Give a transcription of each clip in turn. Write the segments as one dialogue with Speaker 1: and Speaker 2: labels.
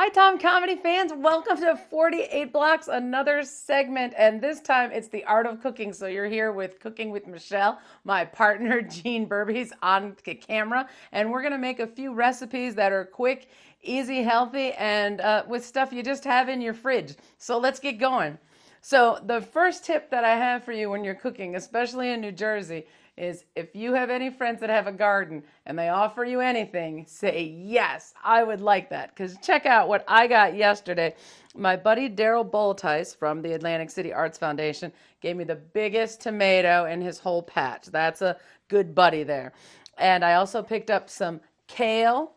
Speaker 1: Hi, Tomkomedy fans. Welcome to 48 Blocks, another segment. And this time it's the art of cooking. So you're here with Cooking with Michelle, my partner, 𝗃𝗃𝐵𝐵𝐵's on camera. And we're going to make a few recipes that are quick, easy, healthy, and with stuff you just have in your fridge. So let's get going. So the first tip that I have for you when you're cooking, especially in New Jersey, is if you have any friends that have a garden and they offer you anything, say, yes, I would like that. Because check out what I got yesterday. My buddy 𝗘𝘃𝗃𝗽𝐻𝐁 from the Atlantic City Arts Foundation gave me the biggest tomato in his whole patch. That's a good buddy there. And I also picked up some kale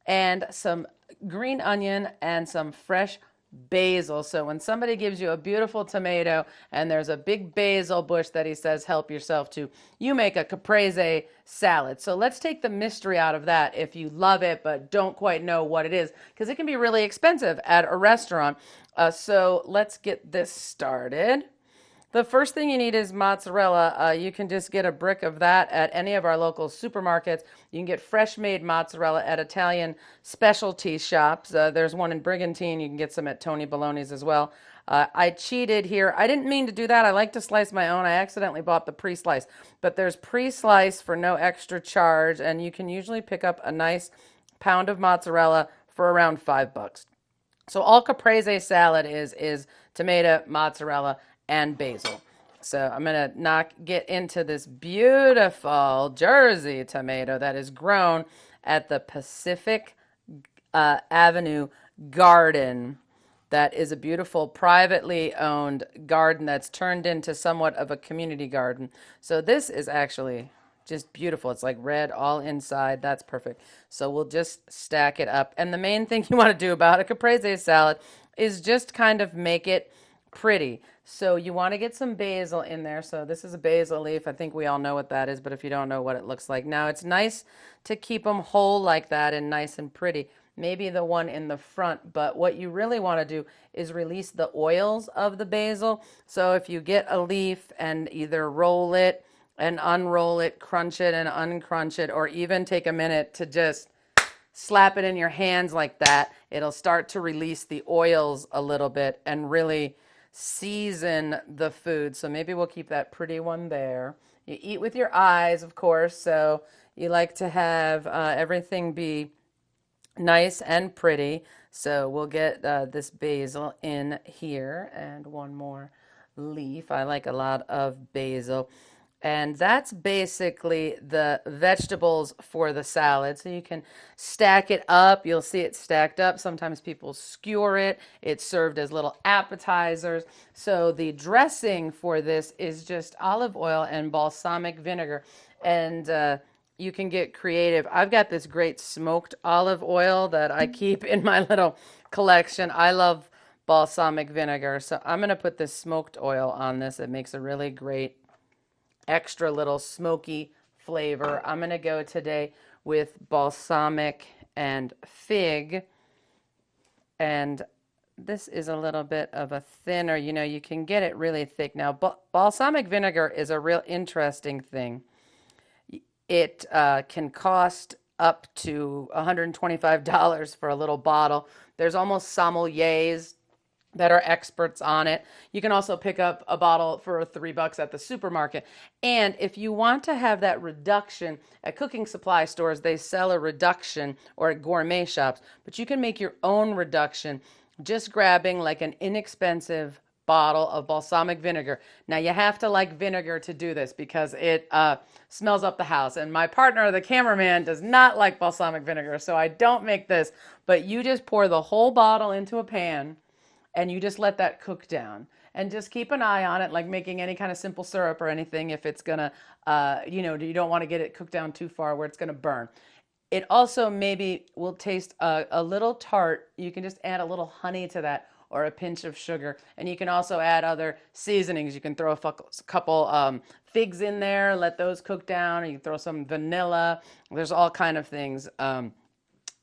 Speaker 1: and some green onion and some fresh basil. So when somebody gives you a beautiful tomato and there's a big basil bush that he says help yourself to, you make a caprese salad. So let's take the mystery out of that if you love it but don't quite know what it is, because it can be really expensive at a restaurant. So let's get this started. The first thing you need is mozzarella. You can just get a brick of that at any of our local supermarkets. You can get fresh made mozzarella at Italian specialty shops. There's one in Brigantine. You can get some at Tony Baloney's as well. I cheated here. I didn't mean to do that. I like to slice my own. I accidentally bought the pre-slice. But there's pre-slice for no extra charge, and you can usually pick up a nice pound of mozzarella for around $5. So all caprese salad is tomato, mozzarella, and basil. So I'm going to get into this beautiful Jersey tomato that is grown at the Pacific Avenue Garden. That is a beautiful privately owned garden that's turned into somewhat of a community garden. So this is actually just beautiful. It's like red all inside. That's perfect. So we'll just stack it up. And the main thing you want to do about a caprese salad is just kind of make it pretty. So you want to get some basil in there. So this is a basil leaf. I think we all know what that is, but if you don't know what it looks like. Now it's nice to keep them whole like that and nice and pretty. Maybe the one in the front, but what you really want to do is release the oils of the basil. So if you get a leaf and either roll it and unroll it, crunch it and uncrunch it, or even take a minute to just slap it in your hands like that, it'll start to release the oils a little bit and really season the food. So maybe we'll keep that pretty one there. You eat with your eyes, of course, so you like to have everything be nice and pretty. So we'll get this basil in here and one more leaf. I like a lot of basil. And that's basically the vegetables for the salad. So you can stack it up. You'll see it stacked up. Sometimes people skewer it. It's served as little appetizers. So the dressing for this is just olive oil and balsamic vinegar. And you can get creative. I've got this great smoked olive oil that I keep in my little collection. I love balsamic vinegar. So I'm going to put this smoked oil on this. It makes a really great extra little smoky flavor. I'm going to go today with balsamic and fig. And this is a little bit of a thinner, you can get it really thick. Now, balsamic vinegar is a real interesting thing. It can cost up to $125 for a little bottle. There's almost sommeliers that are experts on it. You can also pick up a bottle for $3 at the supermarket. And if you want to have that reduction at cooking supply stores, they sell a reduction, or at gourmet shops, but you can make your own reduction just grabbing like an inexpensive bottle of balsamic vinegar. Now you have to like vinegar to do this because it smells up the house. And my partner, the cameraman, does not like balsamic vinegar, so I don't make this. But you just pour the whole bottle into a pan and you just let that cook down. And just keep an eye on it, like making any kind of simple syrup or anything, if it's gonna, you don't want to get it cooked down too far where it's gonna burn. It also maybe will taste a little tart. You can just add a little honey to that, or a pinch of sugar. And you can also add other seasonings. You can throw a couple figs in there, let those cook down, or you can throw some vanilla. There's all kind of things.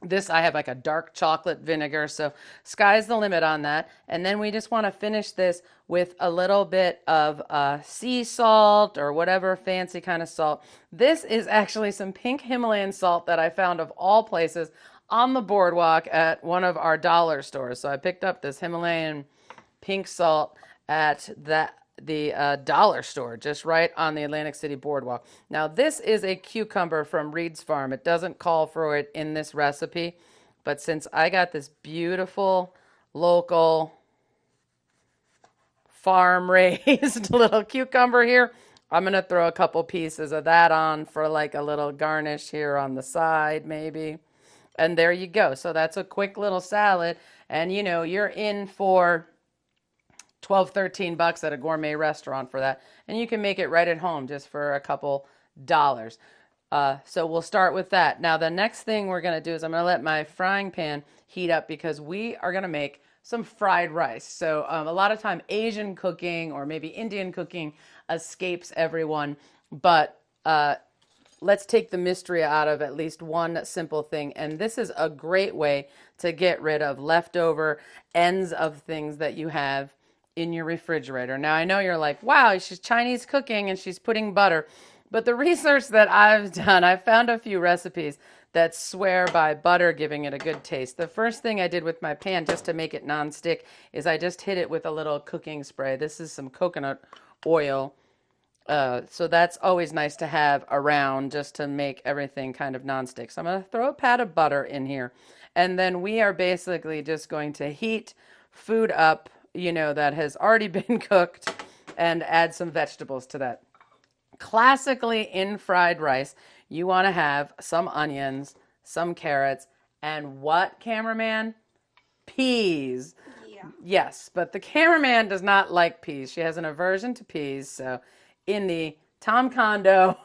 Speaker 1: This, I have like a dark chocolate vinegar, so sky's the limit on that. And then we just want to finish this with a little bit of sea salt or whatever fancy kind of salt. This is actually some pink Himalayan salt that I found of all places on the boardwalk at one of our dollar stores. So I picked up this Himalayan pink salt at the dollar store just right on the Atlantic City boardwalk. Now this is a cucumber from Reed's Farm. It doesn't call for it in this recipe, but since I got this beautiful local farm raised little cucumber here, I'm going to throw a couple pieces of that on for like a little garnish here on the side maybe. And there you go. So that's a quick little salad. And you know, you're in for 12, 13 bucks at a gourmet restaurant for that. And you can make it right at home just for a couple dollars. So we'll start with that. Now the next thing we're going to do is I'm going to let my frying pan heat up because we are going to make some fried rice. So a lot of time Asian cooking or maybe Indian cooking escapes everyone, but let's take the mystery out of at least one simple thing. And this is a great way to get rid of leftover ends of things that you have in your refrigerator. Now I know you're like, wow, she's Chinese cooking and she's putting butter. But the research that I've done, I found a few recipes that swear by butter giving it a good taste. The first thing I did with my pan just to make it non-stick is I just hit it with a little cooking spray. This is some coconut oil. So that's always nice to have around just to make everything kind of non-stick. So I'm going to throw a pat of butter in here. And then we are basically just going to heat food up, you know, that has already been cooked and add some vegetables to that. Classically in fried rice, you want to have some onions, some carrots, and what, cameraman? Peas. Yeah. Yes, but the cameraman does not like peas. She has an aversion to peas, so in the Tom Condo,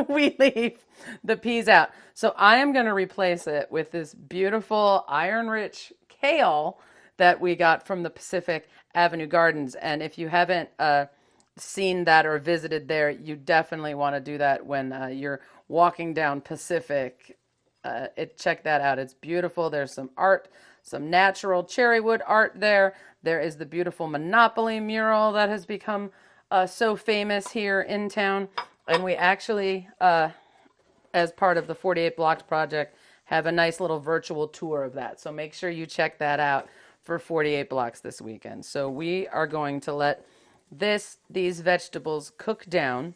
Speaker 1: we leave the peas out. So I am going to replace it with this beautiful iron-rich kale that we got from the Pacific Avenue Gardens. And if you haven't seen that or visited there, you definitely want to do that when you're walking down Pacific. Check that out. It's beautiful. There's some art, some natural cherry wood art there. There is the beautiful Monopoly mural that has become so famous here in town. And we actually, as part of the 48 Blocks project, have a nice little virtual tour of that. So make sure you check that out for 48 Blocks this weekend. So we are going to let these vegetables cook down.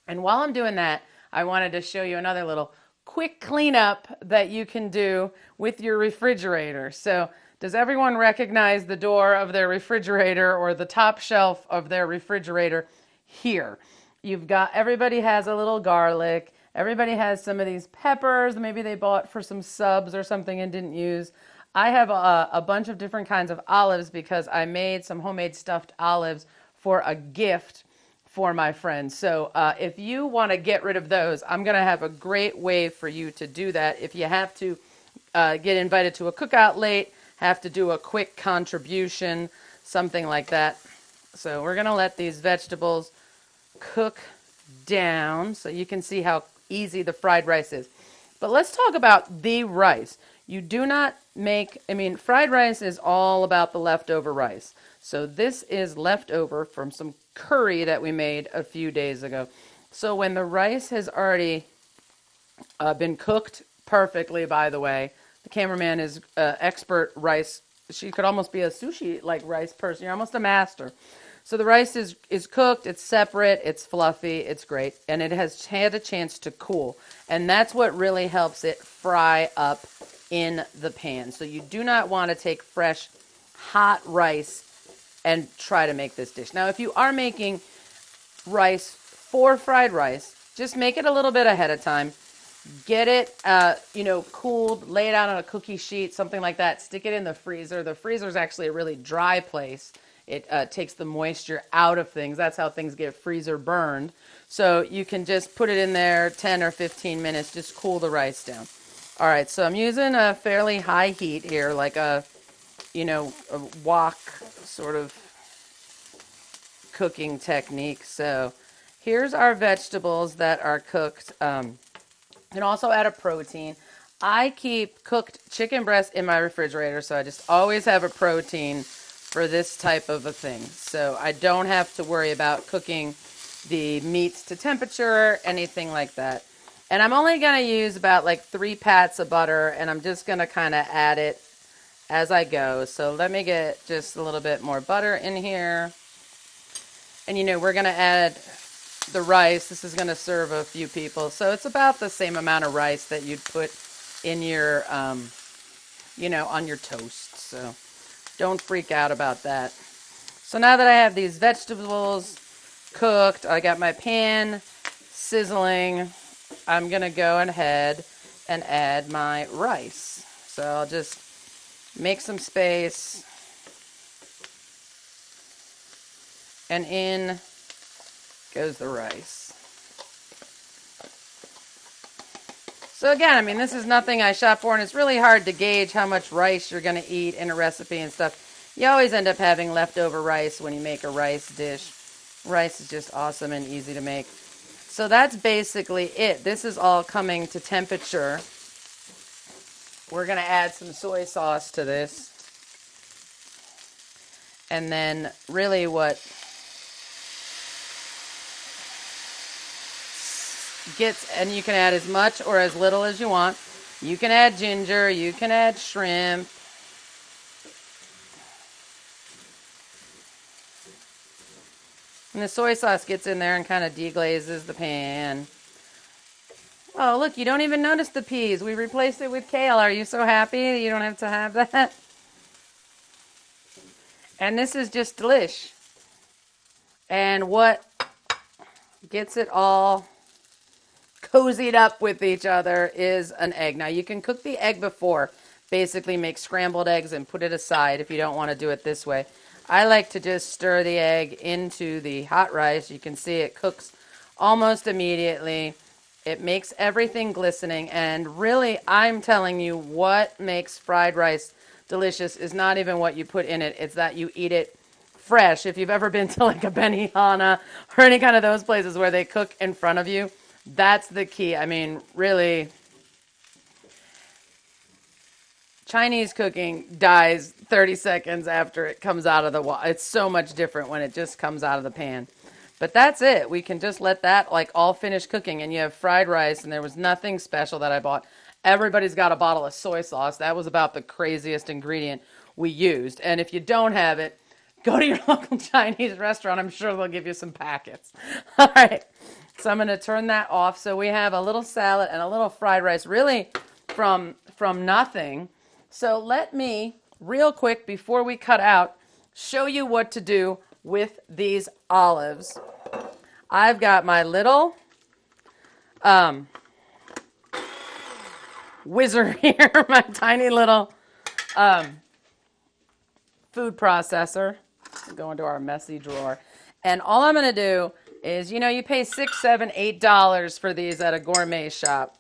Speaker 1: And while I'm doing that, I wanted to show you another little quick cleanup that you can do with your refrigerator. So does everyone recognize the door of their refrigerator or the top shelf of their refrigerator here? You've got, everybody has a little garlic. Everybody has some of these peppers. Maybe they bought for some subs or something and didn't use. I have a bunch of different kinds of olives because I made some homemade stuffed olives for a gift for my friends. So if you want to get rid of those, I'm going to have a great way for you to do that. If you have to get invited to a cookout late, have to do a quick contribution, something like that. So we're going to let these vegetables cook down so you can see how easy the fried rice is. But let's talk about the rice. You do not fried rice is all about the leftover rice. So this is leftover from some curry that we made a few days ago. So when the rice has already been cooked perfectly, by the way, the cameraman is expert rice. She could almost be a sushi like rice person. You're almost a master. So the rice is cooked, it's separate, it's fluffy, it's great, and it has had a chance to cool. And that's what really helps it fry up in the pan. So you do not want to take fresh, hot rice and try to make this dish. Now, if you are making rice for fried rice, just make it a little bit ahead of time. Get it, cooled, lay it out on a cookie sheet, something like that. Stick it in the freezer. The freezer is actually a really dry place. It takes the moisture out of things. That's how things get freezer burned. So you can just put it in there 10 or 15 minutes, just cool the rice down. All right, so I'm using a fairly high heat here, like a wok sort of cooking technique. So here's our vegetables that are cooked. You can also add a protein. I keep cooked chicken breast in my refrigerator, so I just always have a protein for this type of a thing. So I don't have to worry about cooking the meats to temperature or anything like that. And I'm only going to use about like 3 pats of butter, and I'm just going to kind of add it as I go. So let me get just a little bit more butter in here. And you know, we're going to add the rice. This is going to serve a few people. So it's about the same amount of rice that you'd put in your, you know, on your toast. So don't freak out about that. So now that I have these vegetables cooked, I got my pan sizzling, I'm going to go ahead and add my rice. So I'll just make some space. And in goes the rice. So again, I mean, this is nothing I shop for, and it's really hard to gauge how much rice you're going to eat in a recipe and stuff. You always end up having leftover rice when you make a rice dish. Rice is just awesome and easy to make. So that's basically it. This is all coming to temperature. We're going to add some soy sauce to this. And then really what gets, and you can add as much or as little as you want. You can add ginger, you can add shrimp. And the soy sauce gets in there and kind of deglazes the pan. Oh, look, you don't even notice the peas. We replaced it with kale. Are you so happy that you don't have to have that? And this is just delish. And what gets it all cozied up with each other is an egg. Now, you can cook the egg before. Basically, make scrambled eggs and put it aside if you don't want to do it this way. I like to just stir the egg into the hot rice. You can see it cooks almost immediately. It makes everything glistening. And really, I'm telling you, what makes fried rice delicious is not even what you put in it. It's that you eat it fresh. If you've ever been to like a Benihana or any kind of those places where they cook in front of you, that's the key. I mean, really, Chinese cooking dies 30 seconds after it comes out of the water. It's so much different when it just comes out of the pan. But that's it. We can just let that like all finish cooking, and you have fried rice, and there was nothing special that I bought. Everybody's got a bottle of soy sauce. That was about the craziest ingredient we used. And if you don't have it, go to your local Chinese restaurant. I'm sure they'll give you some packets. All right. So I'm going to turn that off. So we have a little salad and a little fried rice, really from nothing. So let me, real quick, before we cut out, show you what to do with these olives. I've got my little whizzer here, my tiny little food processor. Go into our messy drawer. And all I'm going to do is, you know, you pay $6, $7, $8 for these at a gourmet shop.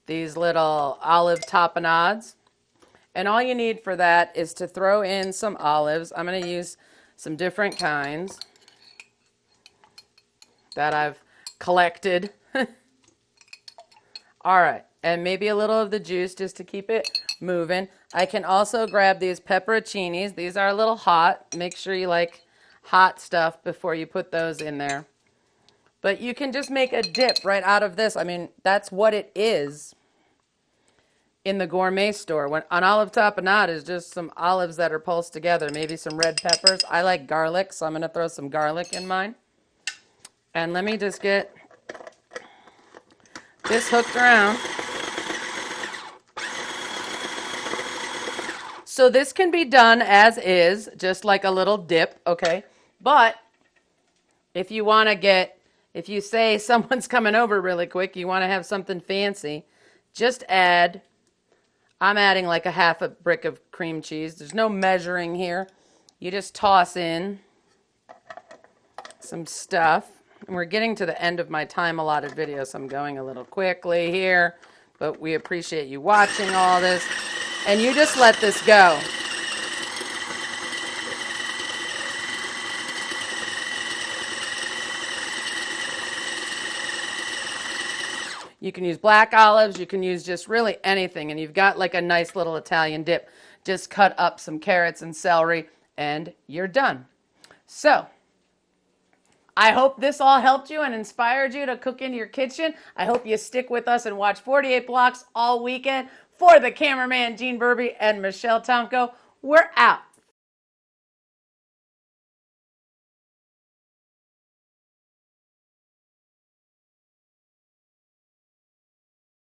Speaker 1: These little olive tapenades. And all you need for that is to throw in some olives. I'm going to use some different kinds that I've collected. All right. And maybe a little of the juice just to keep it moving. I can also grab these pepperoncinis. These are a little hot. Make sure you like hot stuff before you put those in there. But you can just make a dip right out of this. I mean, that's what it is in the gourmet store. When an olive tapenade is just some olives that are pulsed together, maybe some red peppers. I like garlic, so I'm going to throw some garlic in mine. And let me just get this hooked around. So this can be done as is, just like a little dip, okay? But if you want to get, if you say someone's coming over really quick, you want to have something fancy, just add, I'm adding like a half a brick of cream cheese. There's no measuring here. You just toss in some stuff. And we're getting to the end of my time allotted video, so I'm going a little quickly here. But we appreciate you watching all this. And you just let this go. You can use black olives. You can use just really anything. And you've got like a nice little Italian dip. Just cut up some carrots and celery, and you're done. So I hope this all helped you and inspired you to cook in your kitchen. I hope you stick with us and watch 48 Blocks all weekend. For the cameraman, Gene Burby and Michelle Tomko, we're out.